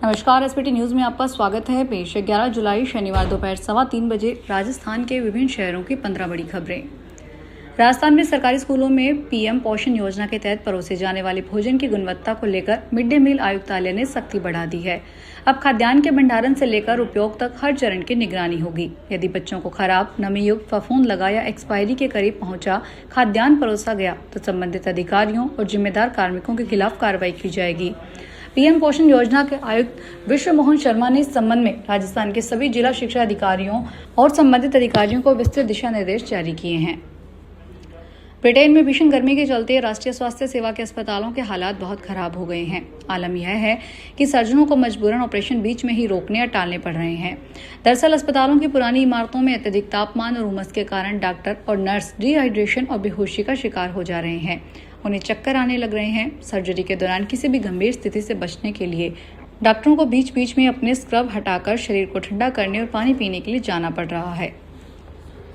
नमस्कार, SPT news में आपका स्वागत है। पेश है 11 जुलाई शनिवार दोपहर 3:15 बजे राजस्थान के विभिन्न शहरों की 15 बड़ी खबरें। राजस्थान में सरकारी स्कूलों में पीएम पोषण योजना के तहत परोसे जाने वाले भोजन की गुणवत्ता को लेकर मिड डे मील आयुक्तालय ने सख्ती बढ़ा दी है। अब खाद्यान्न के भंडारण से लेकर उपयोग तक हर चरण की निगरानी होगी। यदि बच्चों को खराब, नमीयुक्त, फफूंद लगा या एक्सपायरी के करीब पहुंचा खाद्यान्न परोसा गया तो संबंधित अधिकारियों और जिम्मेदार कार्मिकों के खिलाफ कार्रवाई की जाएगी। पीएम पोषण योजना के आयुक्त विश्व मोहन शर्मा ने इस संबंध में राजस्थान के सभी जिला शिक्षा अधिकारियों और संबंधित अधिकारियों को विस्तृत दिशा निर्देश जारी किए हैं। ब्रिटेन में भीषण गर्मी के चलते राष्ट्रीय स्वास्थ्य सेवा के अस्पतालों के हालात बहुत खराब हो गए हैं। आलम यह है कि सर्जनों को मजबूरन ऑपरेशन बीच में ही रोकने या टालने पड़ रहे हैं। दरअसल अस्पतालों की पुरानी इमारतों में अत्यधिक तापमान और उमस के कारण डॉक्टर और नर्स डिहाइड्रेशन और बेहोशी का शिकार हो जा रहे हैं। उन्हें चक्कर आने लग रहे हैं। सर्जरी के दौरान किसी भी गंभीर स्थिति से बचने के लिए डॉक्टरों को बीच बीच में अपने स्क्रब हटाकर शरीर को ठंडा करने और पानी पीने के लिए जाना पड़ रहा है।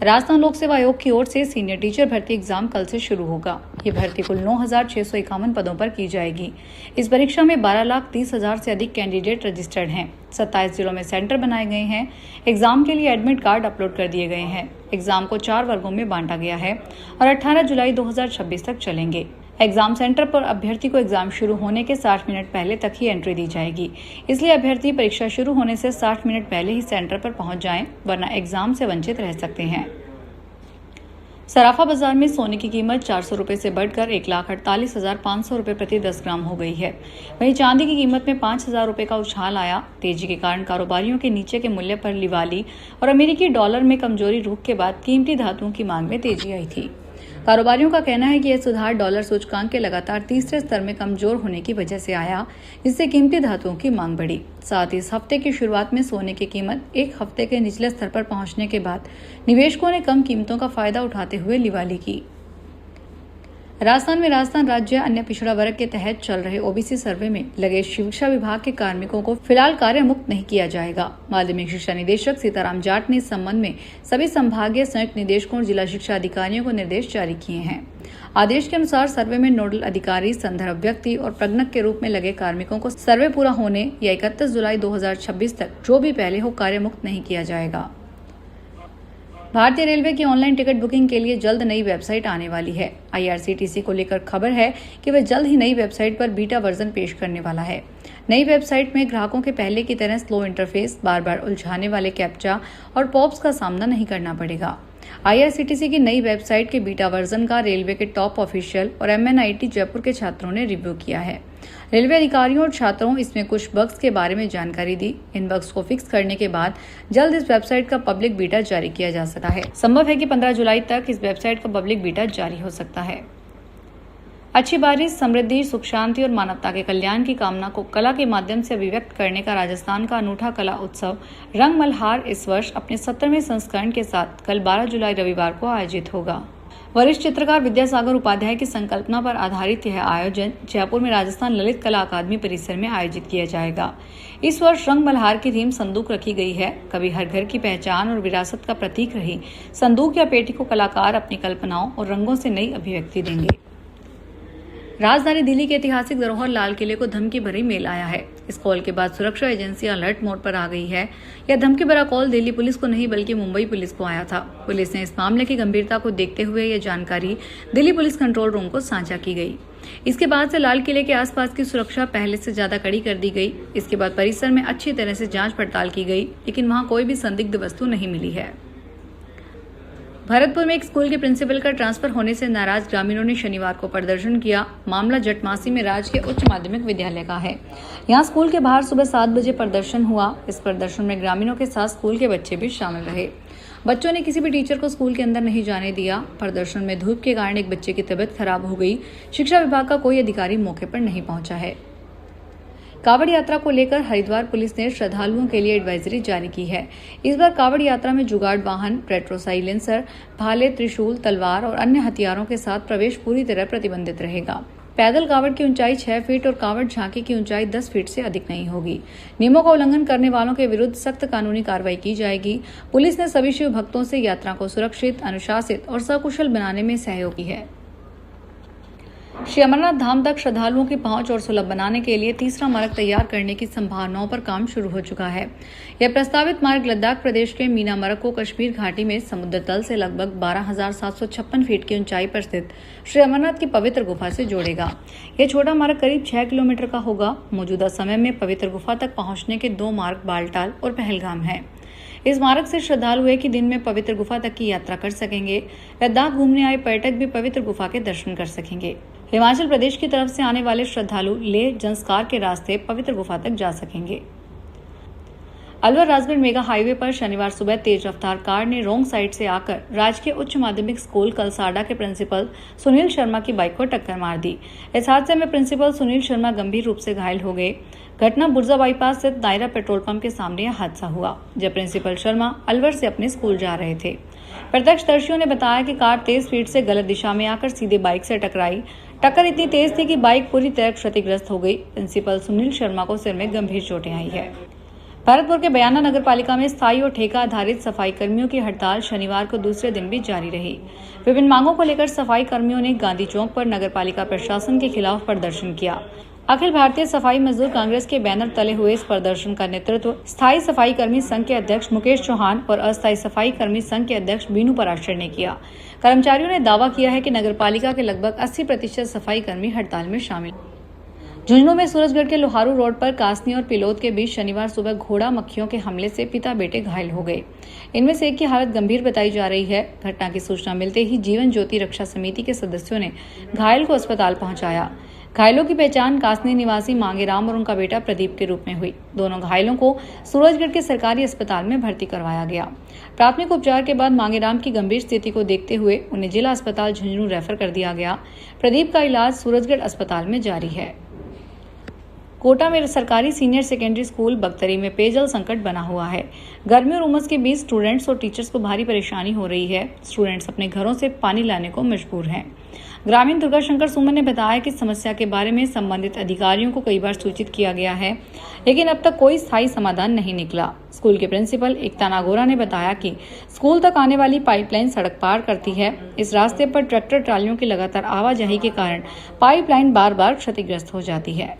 राजस्थान लोक सेवा आयोग की ओर से सीनियर टीचर भर्ती एग्जाम कल से शुरू होगा। ये भर्ती कुल 9,651 पदों पर की जाएगी। इस परीक्षा में 12,30,000 से अधिक कैंडिडेट रजिस्टर्ड हैं। 27 जिलों में सेंटर बनाए गए हैं। एग्जाम के लिए एडमिट कार्ड अपलोड कर दिए गए हैं। एग्जाम को 4 वर्गों में बांटा गया है और 18 जुलाई 2026 तक चलेंगे। एग्जाम सेंटर पर अभ्यर्थी को एग्जाम शुरू होने के 60 मिनट पहले तक ही एंट्री दी जाएगी। इसलिए अभ्यर्थी परीक्षा शुरू होने से 60 मिनट पहले ही सेंटर पर पहुंच जाएं, वरना एग्जाम से वंचित रह सकते हैं। सराफा बाजार में सोने की कीमत 400 रुपए से बढ़कर 1,48,500 रुपए प्रति 10 ग्राम हो गई है। वहीं चांदी की कीमत में 5,000 रुपए का उछाल आया। तेजी के कारण कारोबारियों के नीचे के मूल्य पर लिवाली और अमेरिकी डॉलर में कमजोरी रुक के बाद कीमती धातुओं की मांग में तेजी आई थी। कारोबारियों का कहना है कि यह सुधार डॉलर सूचकांक के लगातार तीसरे स्तर में कमजोर होने की वजह से आया, जिससे कीमती धातुओं की मांग बढ़ी। साथ ही इस हफ्ते की शुरुआत में सोने की कीमत एक हफ्ते के निचले स्तर पर पहुंचने के बाद निवेशकों ने कम कीमतों का फायदा उठाते हुए लिवाली की। राजस्थान में राजस्थान राज्य अन्य पिछड़ा वर्ग के तहत चल रहे ओबीसी सर्वे में लगे शिक्षा विभाग के कार्मिकों को फिलहाल कार्य मुक्त नहीं किया जाएगा। माध्यमिक शिक्षा निदेशक सीताराम जाट ने इस संबंध में सभी संभागीय संयुक्त निदेशकों और जिला शिक्षा अधिकारियों को निर्देश जारी किए हैं। आदेश के अनुसार सर्वे में नोडल अधिकारी, संदर्भ व्यक्ति और प्रज्ञक के रूप में लगे कार्मिकों को सर्वे पूरा होने या 31 जुलाई 2026 तक जो भी पहले हो कार्य मुक्त नहीं किया जाएगा। भारतीय रेलवे की ऑनलाइन टिकट बुकिंग के लिए जल्द नई वेबसाइट आने वाली है। आईआरसीटीसी को लेकर खबर है कि वह जल्द ही नई वेबसाइट पर बीटा वर्जन पेश करने वाला है। नई वेबसाइट में ग्राहकों के पहले की तरह स्लो इंटरफेस, बार बार उलझाने वाले कैप्चा और पॉप्स का सामना नहीं करना पड़ेगा। आईआरसीटीसी की नई वेबसाइट के बीटा वर्जन का रेलवे के टॉप ऑफिशियल और एमएनआईटी जयपुर के छात्रों ने रिव्यू किया है। रेलवे अधिकारियों और छात्रों इसमें कुछ बग्स के बारे में जानकारी दी। इन बग्स को फिक्स करने के बाद जल्द इस वेबसाइट का पब्लिक बीटा जारी किया जा सकता है। संभव है कि 15 जुलाई तक इस वेबसाइट का पब्लिक बीटा जारी हो सकता है। अच्छी बारिश, समृद्धि, सुख शांति और मानवता के कल्याण की कामना को कला के माध्यम से अभिव्यक्त करने का राजस्थान का अनूठा कला उत्सव रंग मल्हार इस वर्ष अपने 70वें संस्करण के साथ कल 12 जुलाई रविवार को आयोजित होगा। वरिष्ठ चित्रकार विद्यासागर उपाध्याय की संकल्पना पर आधारित यह आयोजन जयपुर में राजस्थान ललित कला अकादमी परिसर में आयोजित किया जाएगा। इस वर्ष रंग मल्हार की थीम संदूक रखी गई है। कभी हर घर की पहचान और विरासत का प्रतीक रही संदूक या पेटी को कलाकार अपनी कल्पनाओं और रंगों से नई अभिव्यक्ति देंगे। राजधानी दिल्ली के ऐतिहासिक धरोहर लाल किले को धमकी भरी मेल आया है। इस कॉल के बाद सुरक्षा एजेंसियां अलर्ट मोड पर आ गई है। यह धमकी भरा कॉल दिल्ली पुलिस को नहीं बल्कि मुंबई पुलिस को आया था। पुलिस ने इस मामले की गंभीरता को देखते हुए यह जानकारी दिल्ली पुलिस कंट्रोल रूम को साझा की गई। इसके बाद से लाल किले के आसपास की सुरक्षा पहले से ज्यादा कड़ी कर दी गई। इसके बाद परिसर में अच्छी तरह से जांच पड़ताल की गई, लेकिन वहां कोई भी संदिग्ध वस्तु नहीं मिली है। भरतपुर में एक स्कूल के प्रिंसिपल का ट्रांसफर होने से नाराज ग्रामीणों ने शनिवार को प्रदर्शन किया। मामला जटमासी में राजकीय उच्च माध्यमिक विद्यालय का है। यहां स्कूल के बाहर सुबह 7 बजे प्रदर्शन हुआ। इस प्रदर्शन में ग्रामीणों के साथ स्कूल के बच्चे भी शामिल रहे। बच्चों ने किसी भी टीचर को स्कूल के अंदर नहीं जाने दिया। प्रदर्शन में धूप के कारण एक बच्चे की तबीयत खराब हो गई। शिक्षा विभाग का कोई अधिकारी मौके पर नहीं पहुंचा है। कावड़ यात्रा को लेकर हरिद्वार पुलिस ने श्रद्धालुओं के लिए एडवाइजरी जारी की है। इस बार कावड़ यात्रा में जुगाड़ वाहन, पेट्रो साइलेंसर, भाले, त्रिशूल, तलवार और अन्य हथियारों के साथ प्रवेश पूरी तरह प्रतिबंधित रहेगा। पैदल कावड़ की ऊंचाई 6 फीट और कावड़ झांकी की ऊंचाई 10 फीट से अधिक नहीं होगी। नियमों का उल्लंघन करने वालों के विरुद्ध सख्त कानूनी कार्रवाई की जाएगी। पुलिस ने सभी शिव भक्तों से यात्रा को सुरक्षित, अनुशासित और सकुशल बनाने में सहयोग की है। श्री अमरनाथ धाम तक श्रद्धालुओं की पहुंच और सुलभ बनाने के लिए तीसरा मार्ग तैयार करने की संभावनाओं पर काम शुरू हो चुका है। यह प्रस्तावित मार्ग लद्दाख प्रदेश के मीना मार्ग को कश्मीर घाटी में समुद्र तल से लगभग 12,756 फीट की ऊंचाई पर स्थित श्री अमरनाथ की पवित्र गुफा से जोड़ेगा। यह छोटा मार्ग करीब 6 किलोमीटर का होगा। मौजूदा समय में पवित्र गुफा तक पहुंचने के 2 मार्ग बालटाल और पहलगाम है। इस मार्ग से श्रद्धालु एक ही दिन में पवित्र गुफा तक की यात्रा कर सकेंगे। लद्दाख घूमने आए पर्यटक भी पवित्र गुफा के दर्शन कर सकेंगे। हिमाचल प्रदेश की तरफ से आने वाले श्रद्धालु लेह जंस्कार के रास्ते पवित्र गुफा तक जा सकेंगे। अलवर राजगढ़ मेगा हाईवे पर शनिवार सुबह तेज रफ्तार कार ने रोंग साइड से आकर राजकीय उच्च माध्यमिक स्कूल कलसाडा के प्रिंसिपल सुनील शर्मा की बाइक को टक्कर मार दी। इस हादसे में प्रिंसिपल सुनील शर्मा गंभीर रूप से घायल हो गए। घटना बुर्जा बाईपास स्थित दायरा पेट्रोल पंप के सामने यह हादसा हुआ, जब प्रिंसिपल शर्मा अलवर से अपने स्कूल जा रहे थे। प्रत्यक्षदर्शियों ने बताया कि कार तेज स्पीड से गलत दिशा में आकर सीधे बाइक से टकराई। टक्कर इतनी तेज थी कि बाइक पूरी तरह क्षतिग्रस्त हो गई। प्रिंसिपल सुनील शर्मा को सिर में गंभीर चोटें आई है। भरतपुर के बयाना नगर पालिका में स्थायी और ठेका आधारित सफाई कर्मियों की हड़ताल शनिवार को दूसरे दिन भी जारी रही। विभिन्न मांगों को लेकर सफाई कर्मियों ने गांधी चौक पर नगर पालिका प्रशासन के खिलाफ प्रदर्शन किया। अखिल भारतीय सफाई मजदूर कांग्रेस के बैनर तले हुए इस प्रदर्शन का नेतृत्व स्थायी सफाई कर्मी संघ के अध्यक्ष मुकेश चौहान और अस्थायी सफाई कर्मी संघ के अध्यक्ष बीनू पराशर ने किया। कर्मचारियों ने दावा किया है कि नगर पालिका के लगभग 80% सफाई कर्मी हड़ताल में शामिल। झुंझुनू में सूरजगढ़ के लोहारू रोड पर कासनी और पिलोद के बीच शनिवार सुबह घोड़ा मक्खियों के हमले से पिता बेटे घायल हो गए। इनमें से एक की हालत गंभीर बताई जा रही है। घटना की सूचना मिलते ही जीवन ज्योति रक्षा समिति के सदस्यों ने घायल को अस्पताल पहुंचाया। घायलों की पहचान कासनी निवासी मांगेराम और उनका बेटा प्रदीप के रूप में हुई। दोनों घायलों को सूरजगढ़ के सरकारी अस्पताल में भर्ती करवाया गया। प्राथमिक उपचार के बाद मांगेराम की गंभीर स्थिति को देखते हुए उन्हें जिला अस्पताल झुंझुनू रेफर कर दिया गया। प्रदीप का इलाज सूरजगढ़ अस्पताल में जारी है। कोटा में सरकारी सीनियर सेकेंडरी स्कूल बगतरी में पेयजल संकट बना हुआ है। गर्मी और उमस के बीच स्टूडेंट्स और टीचर्स को भारी परेशानी हो रही है। स्टूडेंट्स अपने घरों से पानी लाने को मजबूर हैं। ग्रामीण दुर्गा शंकर सुमन ने बताया कि समस्या के बारे में संबंधित अधिकारियों को कई बार सूचित किया गया है, लेकिन अब तक कोई स्थायी समाधान नहीं निकला। स्कूल के प्रिंसिपल एकता नागोरा ने बताया कि स्कूल तक आने वाली पाइपलाइन सड़क पार करती है। इस रास्ते पर ट्रैक्टर ट्रालियों की लगातार आवाजाही के कारण पाइपलाइन बार बार क्षतिग्रस्त हो जाती है।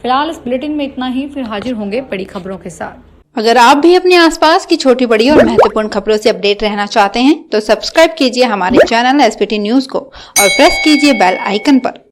फिलहाल इस बुलेटिन में इतना ही। फिर हाजिर होंगे बड़ी खबरों के साथ। अगर आप भी अपने आसपास की छोटी बड़ी और महत्वपूर्ण खबरों से अपडेट रहना चाहते हैं तो सब्सक्राइब कीजिए हमारे चैनल SBT न्यूज को और प्रेस कीजिए बेल आइकन पर।